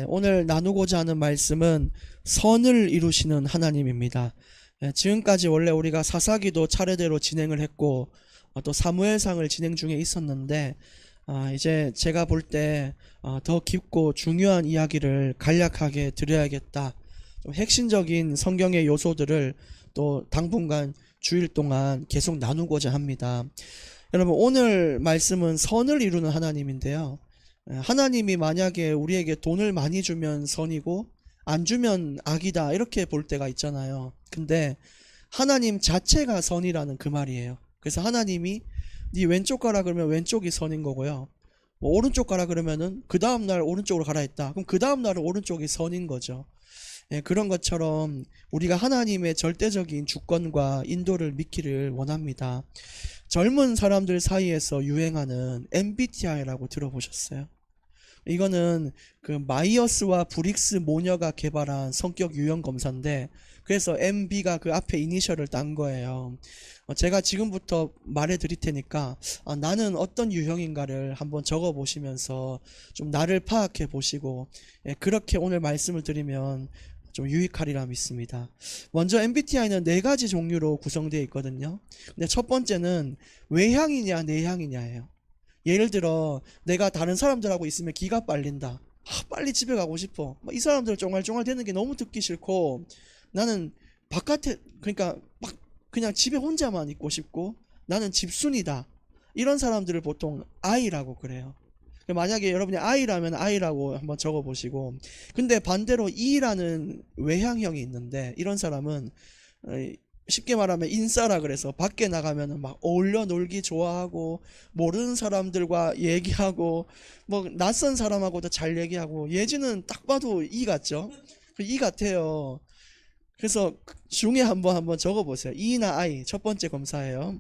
오늘 나누고자 하는 말씀은 선을 이루시는 하나님입니다. 지금까지 원래 우리가 사사기도 차례대로 진행을 했고 또 사무엘상을 진행 중에 있었는데 이제 제가 볼 때 더 깊고 중요한 이야기를 간략하게 드려야겠다. 좀 핵심적인 성경의 요소들을 또 당분간 주일 동안 계속 나누고자 합니다. 여러분, 오늘 말씀은 선을 이루는 하나님인데요. 하나님이 만약에 우리에게 돈을 많이 주면 선이고 안 주면 악이다, 이렇게 볼 때가 있잖아요. 근데 하나님 자체가 선이라는 그 말이에요. 그래서 하나님이 네 왼쪽 가라 그러면 왼쪽이 선인 거고요. 뭐 오른쪽 가라 그러면은 그 다음날 오른쪽으로 가라 했다. 그럼 그 다음날은 오른쪽이 선인 거죠. 그런 것처럼 우리가 하나님의 절대적인 주권과 인도를 믿기를 원합니다. 젊은 사람들 사이에서 유행하는 MBTI라고 들어보셨어요? 이거는 그 마이어스와 브릭스 모녀가 개발한 성격 유형 검사인데, 그래서 MB가 그 앞에 이니셜을 딴 거예요. 제가 지금부터 말해 드릴 테니까 나는 어떤 유형인가를 한번 적어 보시면서 좀 나를 파악해 보시고, 그렇게 오늘 말씀을 드리면 좀 유익하리라 믿습니다. 먼저 MBTI는 4가지 종류로 구성되어 있거든요. 근데 첫 번째는 외향이냐 내향이냐예요. 예를 들어 내가 다른 사람들하고 있으면 기가 빨린다. 빨리 집에 가고 싶어. 이 사람들 쫑알쫑알 되는 게 너무 듣기 싫고, 나는 바깥에, 그러니까 막 그냥 집에 혼자만 있고 싶고, 나는 집순이다. 이런 사람들을 보통 I라고 그래요. 만약에 여러분이 I라면 I라고 한번 적어보시고, 근데 반대로 E라는 외향형이 있는데, 이런 사람은 쉽게 말하면 인싸라 그래서 밖에 나가면은 막 어울려 놀기 좋아하고, 모르는 사람들과 얘기하고, 뭐 낯선 사람하고도 잘 얘기하고, 예지는 딱 봐도 E 같죠? E 같아요. 그래서 중에 한번 적어보세요. E나 I. 첫 번째 검사예요.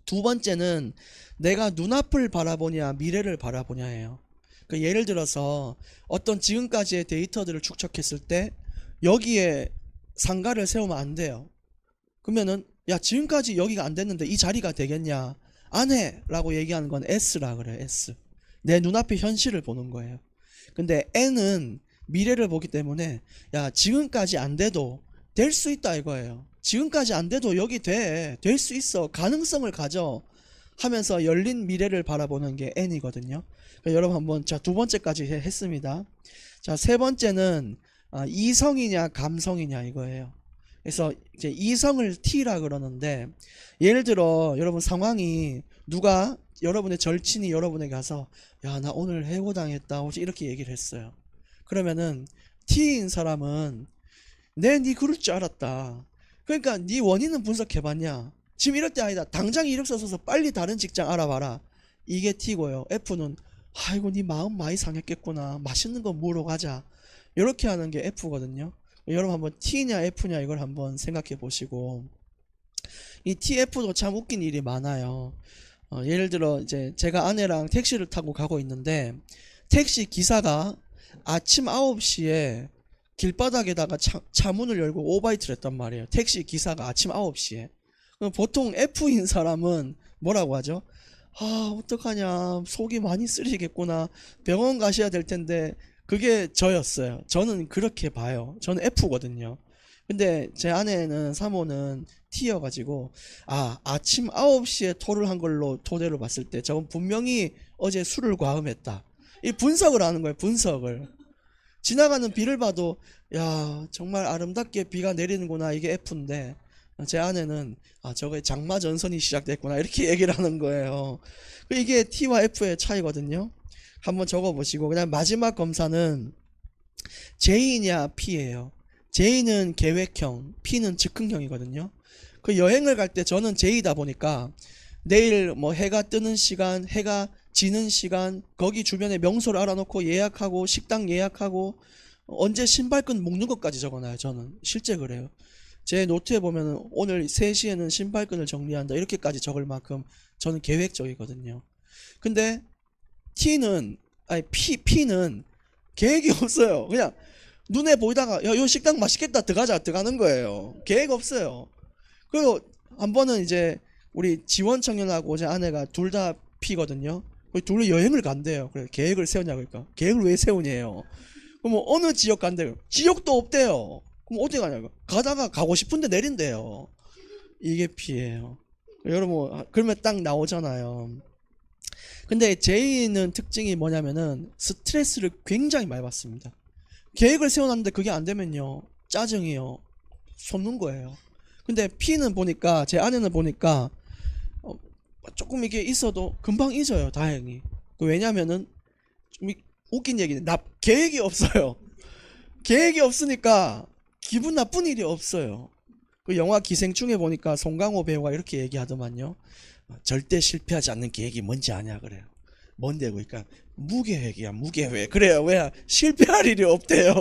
두 번째는 내가 눈앞을 바라보냐 미래를 바라보냐예요. 그러니까 예를 들어서 어떤 지금까지의 데이터들을 축적했을 때 여기에 상가를 세우면 안 돼요. 그러면은 야, 지금까지 여기가 안 됐는데 이 자리가 되겠냐? 안 해! 라고 얘기하는 건 S라 그래요. S. 내 눈앞의 현실을 보는 거예요. 근데 N은 미래를 보기 때문에 야, 지금까지 안 돼도 될 수 있다 이거예요. 지금까지 안 돼도 여기 될 수 있어, 가능성을 가져 하면서 열린 미래를 바라보는 게 N이거든요. 그러니까 여러분 한번, 자, 두 번째까지 했습니다. 자, 세 번째는 이성이냐 감성이냐 이거예요. 그래서 이제 이성을 T라 그러는데, 예를 들어 여러분 상황이, 누가 여러분의 절친이 여러분에게 가서 야, 나 오늘 해고당했다 혹시 이렇게 얘기를 했어요. 그러면은 T인 사람은 네 그럴 줄 알았다. 그러니까 네 원인은 분석해봤냐? 지금 이럴 때 아니다. 당장 이력서 써서 빨리 다른 직장 알아봐라. 이게 T고요. F는 아이고 네 마음 많이 상했겠구나. 맛있는 거 먹으러 가자. 이렇게 하는 게 F거든요. 여러분 한번 T냐 F냐 이걸 한번 생각해 보시고, 이 TF도 참 웃긴 일이 많아요. 예를 들어 이제 제가 아내랑 택시를 타고 가고 있는데, 택시 기사가 아침 9시에 길바닥에다가 차 문을 열고 오바이트를 했단 말이에요. 택시 기사가 아침 9시에. 보통 F인 사람은 뭐라고 하죠? 어떡하냐, 속이 많이 쓰리겠구나, 병원 가셔야 될 텐데. 그게 저였어요. 저는 그렇게 봐요. 저는 F거든요. 근데 제 아내는, 사모는 T여가지고 아침 9시에 토를 한 걸로 토대로 봤을 때 저건 분명히 어제 술을 과음했다, 이 분석을 하는 거예요. 분석을. 지나가는 비를 봐도 야, 정말 아름답게 비가 내리는구나, 이게 F인데, 제 아내는 저게 장마 전선이 시작됐구나, 이렇게 얘기를 하는 거예요. 이게 T와 F의 차이거든요. 한번 적어보시고, 그다음 마지막 검사는 J냐 P예요. J는 계획형, P는 즉흥형이거든요. 그 여행을 갈 때 저는 J다 보니까 내일 뭐 해가 뜨는 시간, 해가 지는 시간, 거기 주변에 명소를 알아놓고 예약하고, 식당 예약하고, 언제 신발끈 묶는 것까지 적어놔요. 저는 실제 그래요. 제 노트에 보면 오늘 3시에는 신발끈을 정리한다, 이렇게까지 적을 만큼 저는 계획적이거든요. 근데 P는 계획이 없어요. 그냥 눈에 보이다가 야, 요 식당 맛있겠다, 들어가는 거예요. 계획 없어요. 그리고 한 번은 이제 우리 지원 청년하고 제 아내가 둘 다 P거든요. 둘이 여행을 간대요. 그래, 계획을 세우냐고. 그러니까 계획을 왜 세우냐요. 그럼 어느 지역 간대요? 지역도 없대요. 그럼 어디 가냐고? 가다가 가고 싶은데 내린대요. 이게 피해요. 여러분, 그러면 딱 나오잖아요. 근데 제이는 특징이 뭐냐면은 스트레스를 굉장히 많이 받습니다. 계획을 세워놨는데 그게 안 되면요, 짜증이요, 솟는 거예요. 근데 P는 보니까, 제 아내는 보니까 조금 이게 있어도 금방 잊어요, 다행히. 왜냐면은 좀 웃긴 얘기는 계획이 없어요. 계획이 없으니까 기분 나쁜 일이 없어요. 그 영화 기생충에 보니까 송강호 배우가 이렇게 얘기하더만요. 절대 실패하지 않는 계획이 뭔지 아냐 그래요. 뭔데? 그러니까 무계획이야, 무계획. 그래요. 왜? 실패할 일이 없대요.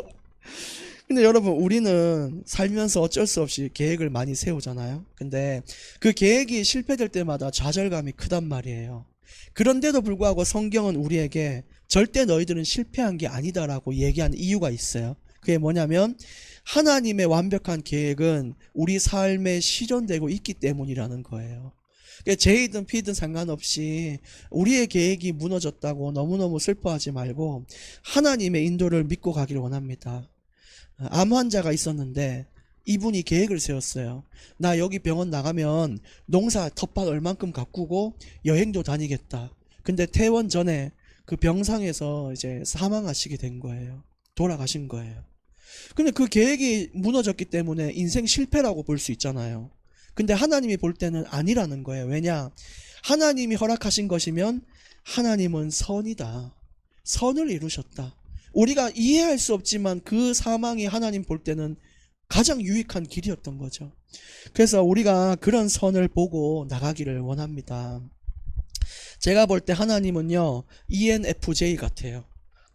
근데 여러분, 우리는 살면서 어쩔 수 없이 계획을 많이 세우잖아요. 근데 그 계획이 실패될 때마다 좌절감이 크단 말이에요. 그런데도 불구하고 성경은 우리에게 절대 너희들은 실패한 게 아니다라고 얘기하는 이유가 있어요. 그게 뭐냐면 하나님의 완벽한 계획은 우리 삶에 실현되고 있기 때문이라는 거예요. J든 P든 상관없이 우리의 계획이 무너졌다고 너무너무 슬퍼하지 말고 하나님의 인도를 믿고 가기를 원합니다. 암 환자가 있었는데 이분이 계획을 세웠어요. 나 여기 병원 나가면 농사 텃밭 얼만큼 가꾸고 여행도 다니겠다. 근데 퇴원 전에 그 병상에서 이제 사망하시게 된 거예요. 돌아가신 거예요. 근데 그 계획이 무너졌기 때문에 인생 실패라고 볼 수 있잖아요. 근데 하나님이 볼 때는 아니라는 거예요. 왜냐? 하나님이 허락하신 것이면 하나님은 선이다. 선을 이루셨다. 우리가 이해할 수 없지만 그 사망이 하나님 볼 때는 가장 유익한 길이었던 거죠. 그래서 우리가 그런 선을 보고 나가기를 원합니다. 제가 볼 때 하나님은요, ENFJ 같아요.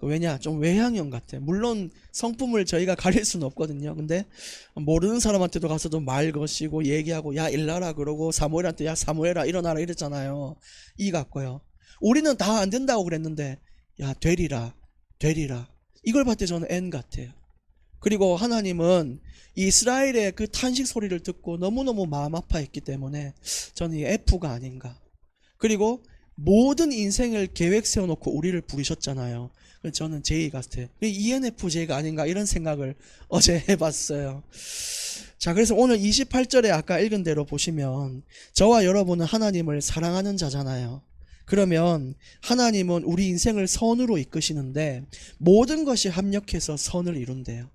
왜냐? 좀 외향형 같아. 물론 성품을 저희가 가릴 수는 없거든요. 근데 모르는 사람한테도 가서도 말 거시고 얘기하고 야 일나라 그러고 사무엘한테 야 사무엘아 일어나라 이랬잖아요. 이 같고요. 우리는 다 안 된다고 그랬는데 야 되리라 되리라. 이걸 봤을 때 저는 N 같아요. 그리고 하나님은 이스라엘의 그 탄식 소리를 듣고 너무너무 마음 아파했기 때문에 저는 이 F가 아닌가. 그리고 모든 인생을 계획 세워놓고 우리를 부르셨잖아요. 그래서 저는 J 같아요. ENFJ가 아닌가 이런 생각을 어제 해봤어요. 자, 그래서 오늘 28절에 아까 읽은 대로 보시면 저와 여러분은 하나님을 사랑하는 자잖아요. 그러면 하나님은 우리 인생을 선으로 이끄시는데 모든 것이 합력해서 선을 이룬대요.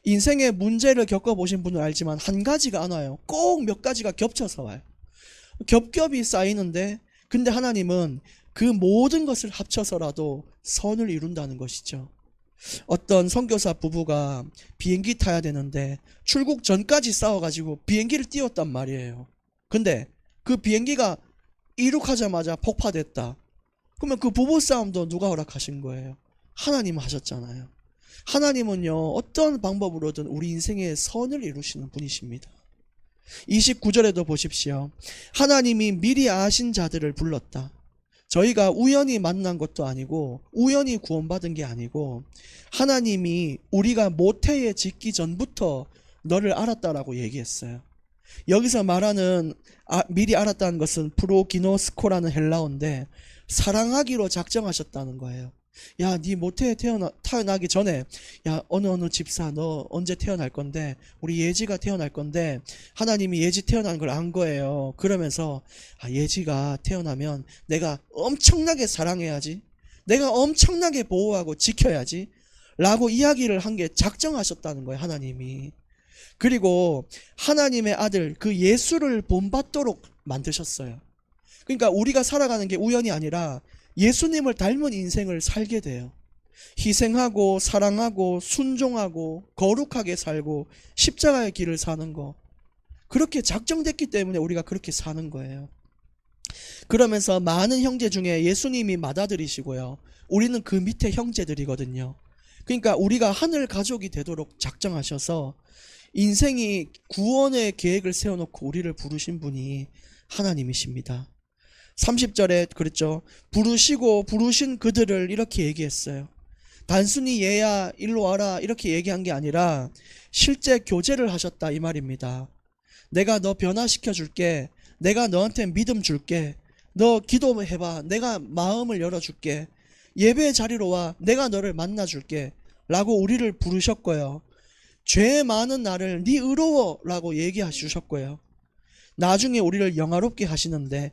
인생의 문제를 겪어보신 분은 알지만 한 가지가 안 와요. 꼭 몇 가지가 겹쳐서 와요. 겹겹이 쌓이는데 근데 하나님은 그 모든 것을 합쳐서라도 선을 이룬다는 것이죠. 어떤 선교사 부부가 비행기 타야 되는데 출국 전까지 싸워가지고 비행기를 띄웠단 말이에요. 근데 그 비행기가 이륙하자마자 폭파됐다. 그러면 그 부부싸움도 누가 허락하신 거예요? 하나님 하셨잖아요. 하나님은요, 어떤 방법으로든 우리 인생에 선을 이루시는 분이십니다. 29절에도 보십시오. 하나님이 미리 아신 자들을 불렀다. 저희가 우연히 만난 것도 아니고 우연히 구원받은 게 아니고 하나님이 우리가 모태에 짓기 전부터 너를 알았다라고 얘기했어요. 여기서 말하는 미리 알았다는 것은 프로기노스코라는 헬라어인데 사랑하기로 작정하셨다는 거예요. 야, 네 모태에 태어나기 전에 야, 어느 집사 너 언제 태어날 건데 우리 예지가 태어날 건데 하나님이 예지 태어난 걸 안 거예요. 그러면서 예지가 태어나면 내가 엄청나게 사랑해야지, 내가 엄청나게 보호하고 지켜야지 라고 이야기를 한 게 작정하셨다는 거예요, 하나님이. 그리고 하나님의 아들 그 예수를 본받도록 만드셨어요. 그러니까 우리가 살아가는 게 우연이 아니라 예수님을 닮은 인생을 살게 돼요. 희생하고 사랑하고 순종하고 거룩하게 살고 십자가의 길을 사는 거, 그렇게 작정됐기 때문에 우리가 그렇게 사는 거예요. 그러면서 많은 형제 중에 예수님이 맏아들이시고요, 우리는 그 밑에 형제들이거든요. 그러니까 우리가 하늘 가족이 되도록 작정하셔서 인생이 구원의 계획을 세워놓고 우리를 부르신 분이 하나님이십니다. 30절에 그랬죠. 부르시고 부르신 그들을 이렇게 얘기했어요. 단순히 얘야 일로 와라 이렇게 얘기한 게 아니라 실제 교제를 하셨다 이 말입니다. 내가 너 변화시켜 줄게. 내가 너한테 믿음 줄게. 너 기도해봐. 내가 마음을 열어줄게. 예배의 자리로 와. 내가 너를 만나 줄게. 라고 우리를 부르셨고요. 죄 많은 나를 네 의로워 라고 얘기해 주셨고요. 나중에 우리를 영화롭게 하시는데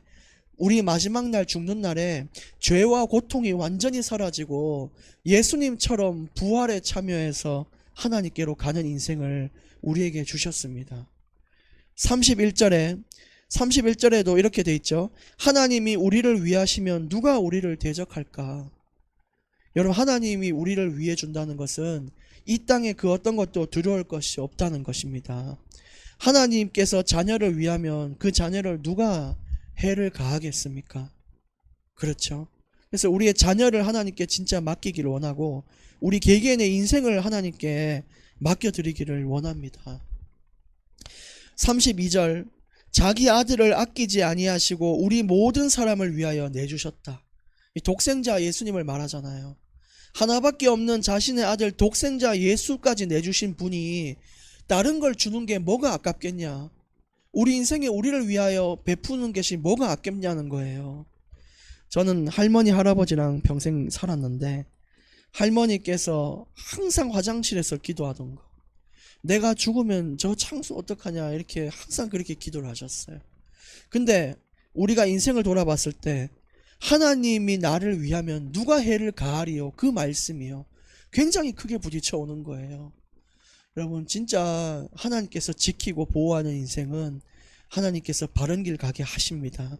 우리 마지막 날 죽는 날에 죄와 고통이 완전히 사라지고 예수님처럼 부활에 참여해서 하나님께로 가는 인생을 우리에게 주셨습니다. 31절에도 이렇게 돼 있죠. 하나님이 우리를 위하시면 누가 우리를 대적할까? 여러분, 하나님이 우리를 위해 준다는 것은 이 땅에 그 어떤 것도 두려울 것이 없다는 것입니다. 하나님께서 자녀를 위하면 그 자녀를 누가 해를 가하겠습니까? 그렇죠. 그래서 우리의 자녀를 하나님께 진짜 맡기기를 원하고 우리 개개인의 인생을 하나님께 맡겨드리기를 원합니다. 32절, 자기 아들을 아끼지 아니하시고 우리 모든 사람을 위하여 내주셨다. 독생자 예수님을 말하잖아요. 하나밖에 없는 자신의 아들 독생자 예수까지 내주신 분이 다른 걸 주는 게 뭐가 아깝겠냐? 우리 인생에 우리를 위하여 베푸는 것이 뭐가 아깝냐는 거예요. 저는 할머니 할아버지랑 평생 살았는데 할머니께서 항상 화장실에서 기도하던 거, 내가 죽으면 저 창수 어떡하냐 이렇게 항상 그렇게 기도를 하셨어요. 근데 우리가 인생을 돌아봤을 때 하나님이 나를 위하면 누가 해를 가하리요? 그 말씀이요. 굉장히 크게 부딪혀 오는 거예요. 여러분, 진짜 하나님께서 지키고 보호하는 인생은 하나님께서 바른 길 가게 하십니다.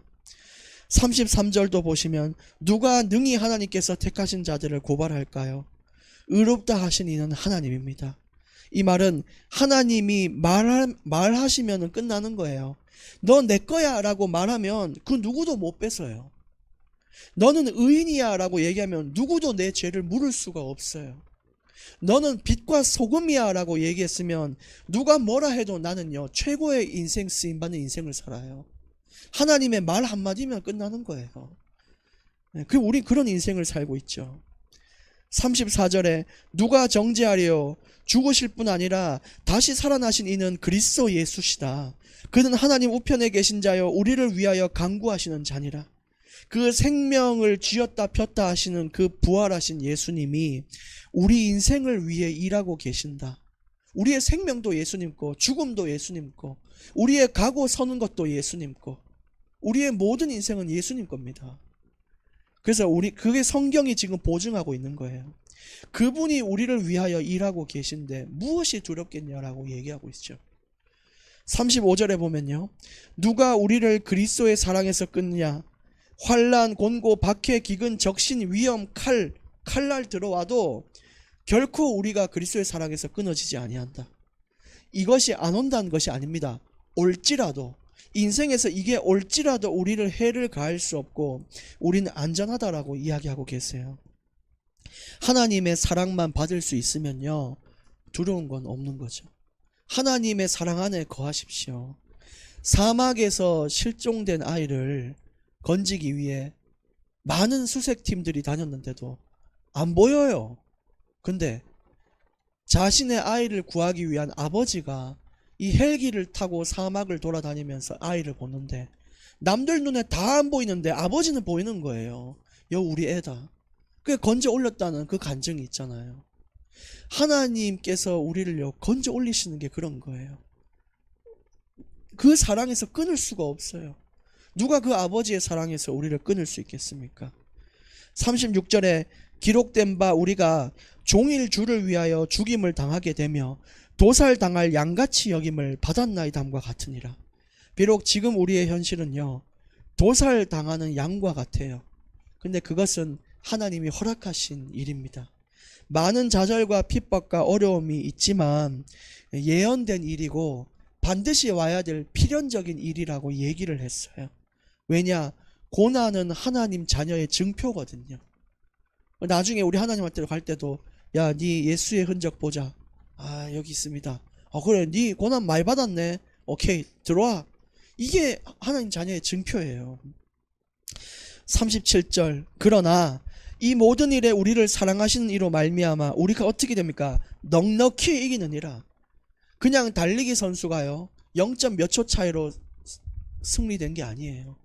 33절도 보시면 누가 능히 하나님께서 택하신 자들을 고발할까요? 의롭다 하신 이는 하나님입니다. 이 말은 하나님이 말하시면 끝나는 거예요. 너 내 거야 라고 말하면 그 누구도 못 뺏어요. 너는 의인이야 라고 얘기하면 누구도 내 죄를 물을 수가 없어요. 너는 빛과 소금이야 라고 얘기했으면 누가 뭐라 해도 나는요 최고의 인생 쓰임받는 인생을 살아요. 하나님의 말 한마디면 끝나는 거예요. 우리 그런 인생을 살고 있죠. 34절에 누가 정죄하리요? 죽으실 뿐 아니라 다시 살아나신 이는 그리스도 예수시다. 그는 하나님 우편에 계신 자요 우리를 위하여 간구하시는 자니라. 그 생명을 쥐었다 폈다 하시는 그 부활하신 예수님이 우리 인생을 위해 일하고 계신다. 우리의 생명도 예수님 거, 죽음도 예수님 거, 우리의 가고 서는 것도 예수님 거, 우리의 모든 인생은 예수님 겁니다. 그래서 그게 성경이 지금 보증하고 있는 거예요. 그분이 우리를 위하여 일하고 계신데 무엇이 두렵겠냐라고 얘기하고 있죠. 35절에 보면요, 누가 우리를 그리스도의 사랑에서 끊냐? 환난, 곤고, 박해, 기근, 적신, 위험, 칼날 들어와도 결코 우리가 그리스도의 사랑에서 끊어지지 아니한다. 이것이 안 온다는 것이 아닙니다. 올지라도, 인생에서 이게 올지라도 우리를 해를 가할 수 없고 우리는 안전하다라고 이야기하고 계세요. 하나님의 사랑만 받을 수 있으면요 두려운 건 없는 거죠. 하나님의 사랑 안에 거하십시오. 사막에서 실종된 아이를 건지기 위해 많은 수색팀들이 다녔는데도 안 보여요. 근데 자신의 아이를 구하기 위한 아버지가 이 헬기를 타고 사막을 돌아다니면서 아이를 보는데 남들 눈에 다 안 보이는데 아버지는 보이는 거예요. 우리 애다. 그게 건져 올렸다는 그 간증이 있잖아요. 하나님께서 우리를요 건져 올리시는 게 그런 거예요. 그 사랑에서 끊을 수가 없어요. 누가 그 아버지의 사랑에서 우리를 끊을 수 있겠습니까? 36절에 기록된 바 우리가 종일 주를 위하여 죽임을 당하게 되며 도살당할 양같이 여김을 받았나이다함과 같으니라. 비록 지금 우리의 현실은요 도살당하는 양과 같아요. 근데 그것은 하나님이 허락하신 일입니다. 많은 좌절과 핍박과 어려움이 있지만 예언된 일이고 반드시 와야 될 필연적인 일이라고 얘기를 했어요. 왜냐? 고난은 하나님 자녀의 증표거든요. 나중에 우리 하나님한테 갈 때도 야, 네 예수의 흔적 보자. 아, 여기 있습니다. 그래, 네 고난 많이 받았네. 오케이, 들어와. 이게 하나님 자녀의 증표예요. 37절, 그러나 이 모든 일에 우리를 사랑하시는 이로 말미암아 우리가 어떻게 됩니까? 넉넉히 이기느니라. 그냥 달리기 선수가요 0점 몇 초 차이로 승리된 게 아니에요.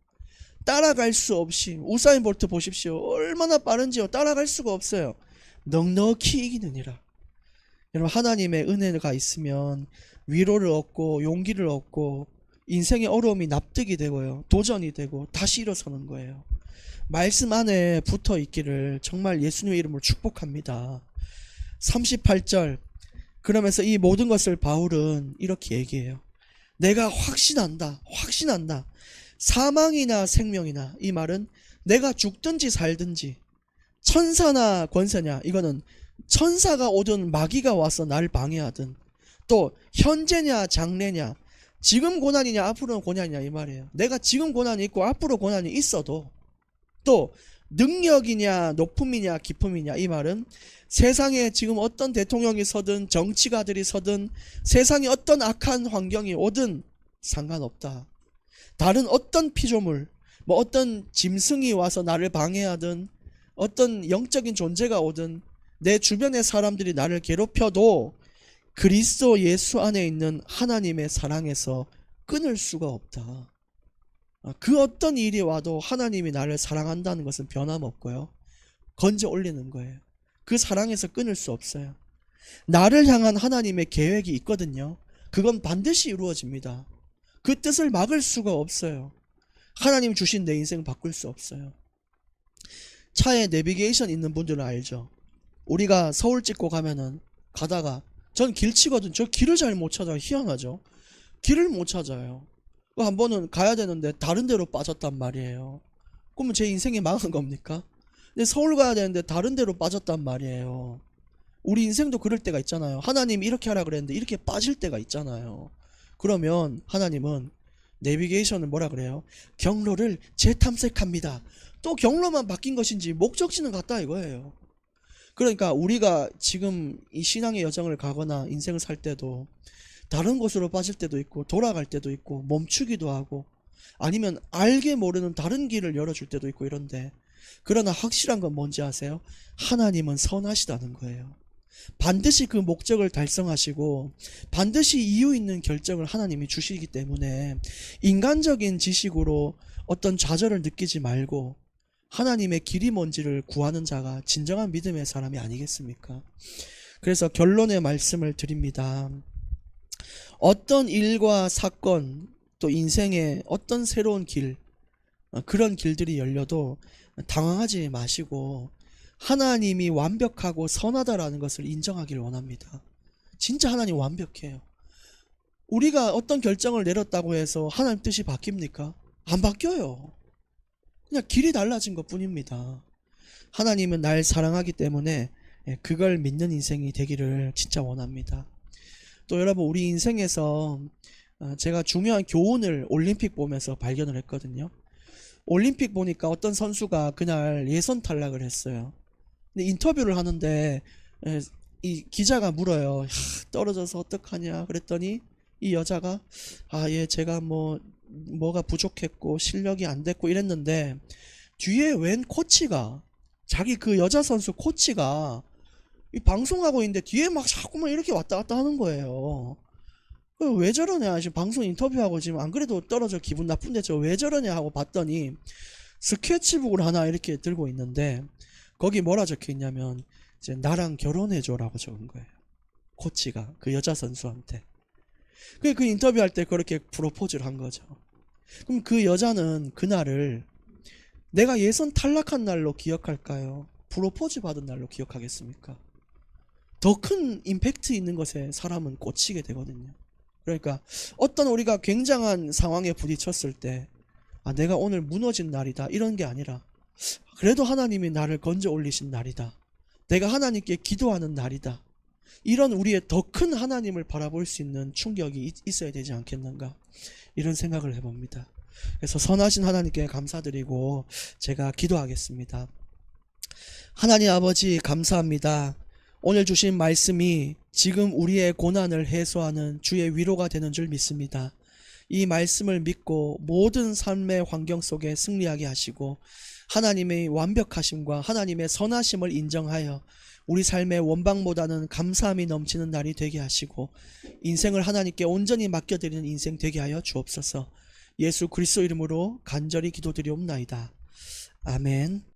따라갈 수 없이, 우사인 볼트 보십시오. 얼마나 빠른지요. 따라갈 수가 없어요. 넉넉히 이기느니라. 여러분, 하나님의 은혜가 있으면 위로를 얻고 용기를 얻고 인생의 어려움이 납득이 되고요. 도전이 되고 다시 일어서는 거예요. 말씀 안에 붙어 있기를 정말 예수님의 이름으로 축복합니다. 38절, 그러면서 이 모든 것을 바울은 이렇게 얘기해요. 내가 확신한다. 사망이나 생명이나, 이 말은 내가 죽든지 살든지, 천사나 권세냐, 이거는 천사가 오든 마귀가 와서 날 방해하든, 또 현재냐 장래냐, 지금 고난이냐 앞으로는 고난이냐, 이 말이에요. 내가 지금 고난이 있고 앞으로 고난이 있어도, 또 능력이냐 높음이냐 기쁨이냐, 이 말은 세상에 지금 어떤 대통령이 서든 정치가들이 서든 세상에 어떤 악한 환경이 오든 상관없다. 다른 어떤 피조물, 뭐 어떤 짐승이 와서 나를 방해하든 어떤 영적인 존재가 오든 내 주변의 사람들이 나를 괴롭혀도 그리스도 예수 안에 있는 하나님의 사랑에서 끊을 수가 없다. 그 어떤 일이 와도 하나님이 나를 사랑한다는 것은 변함없고요. 건져 올리는 거예요. 그 사랑에서 끊을 수 없어요. 나를 향한 하나님의 계획이 있거든요. 그건 반드시 이루어집니다. 그 뜻을 막을 수가 없어요. 하나님 주신 내 인생 바꿀 수 없어요. 차에 내비게이션 있는 분들은 알죠. 우리가 서울 찍고 가면은 가다가, 전 길치거든. 저 길을 잘 못 찾아요. 희한하죠. 길을 못 찾아요. 한 번은 가야 되는데 다른 데로 빠졌단 말이에요. 그러면 제 인생이 망한 겁니까? 근데 서울 가야 되는데 다른 데로 빠졌단 말이에요. 우리 인생도 그럴 때가 있잖아요. 하나님이 이렇게 하라 그랬는데 이렇게 빠질 때가 있잖아요. 그러면 하나님은 내비게이션을 뭐라 그래요? 경로를 재탐색합니다. 또 경로만 바뀐 것인지 목적지는 같다 이거예요. 그러니까 우리가 지금 이 신앙의 여정을 가거나 인생을 살 때도 다른 곳으로 빠질 때도 있고 돌아갈 때도 있고 멈추기도 하고 아니면 알게 모르는 다른 길을 열어줄 때도 있고 이런데, 그러나 확실한 건 뭔지 아세요? 하나님은 선하시다는 거예요. 반드시 그 목적을 달성하시고 반드시 이유 있는 결정을 하나님이 주시기 때문에 인간적인 지식으로 어떤 좌절을 느끼지 말고 하나님의 길이 뭔지를 구하는 자가 진정한 믿음의 사람이 아니겠습니까? 그래서 결론의 말씀을 드립니다. 어떤 일과 사건, 또 인생의 어떤 새로운 길, 그런 길들이 열려도 당황하지 마시고 하나님이 완벽하고 선하다라는 것을 인정하기를 원합니다. 진짜 하나님 완벽해요. 우리가 어떤 결정을 내렸다고 해서 하나님 뜻이 바뀝니까? 안 바뀌어요. 그냥 길이 달라진 것 뿐입니다. 하나님은 날 사랑하기 때문에 그걸 믿는 인생이 되기를 진짜 원합니다. 또 여러분, 우리 인생에서 제가 중요한 교훈을 올림픽 보면서 발견을 했거든요. 올림픽 보니까 어떤 선수가 그날 예선 탈락을 했어요. 근데 인터뷰를 하는데 이 기자가 물어요. 떨어져서 어떡하냐 그랬더니 이 여자가 제가 뭐가 부족했고 실력이 안 됐고 이랬는데, 뒤에 웬 코치가, 자기 그 여자 선수 코치가 이 방송하고 있는데 뒤에 막 자꾸만 이렇게 왔다 갔다 하는 거예요. 왜 저러냐, 지금 방송 인터뷰하고 지금 안 그래도 떨어져 기분 나쁜데 저 왜 저러냐 하고 봤더니 스케치북을 하나 이렇게 들고 있는데 거기 뭐라 적혀 있냐면 이제 나랑 결혼해줘라고 적은 거예요. 코치가 그 여자 선수한테. 그 인터뷰할 때 그렇게 프로포즈를 한 거죠. 그럼 그 여자는 그날을 내가 예선 탈락한 날로 기억할까요? 프로포즈 받은 날로 기억하겠습니까? 더 큰 임팩트 있는 것에 사람은 꽂히게 되거든요. 그러니까 어떤 우리가 굉장한 상황에 부딪혔을 때 내가 오늘 무너진 날이다 이런 게 아니라, 그래도 하나님이 나를 건져 올리신 날이다, 내가 하나님께 기도하는 날이다, 이런 우리의 더 큰 하나님을 바라볼 수 있는 충격이 있어야 되지 않겠는가, 이런 생각을 해봅니다. 그래서 선하신 하나님께 감사드리고 제가 기도하겠습니다. 하나님 아버지, 감사합니다. 오늘 주신 말씀이 지금 우리의 고난을 해소하는 주의 위로가 되는 줄 믿습니다. 이 말씀을 믿고 모든 삶의 환경 속에 승리하게 하시고 하나님의 완벽하심과 하나님의 선하심을 인정하여 우리 삶의 원방보다는 감사함이 넘치는 날이 되게 하시고 인생을 하나님께 온전히 맡겨드리는 인생 되게 하여 주옵소서. 예수 그리스도 이름으로 간절히 기도드리옵나이다. 아멘.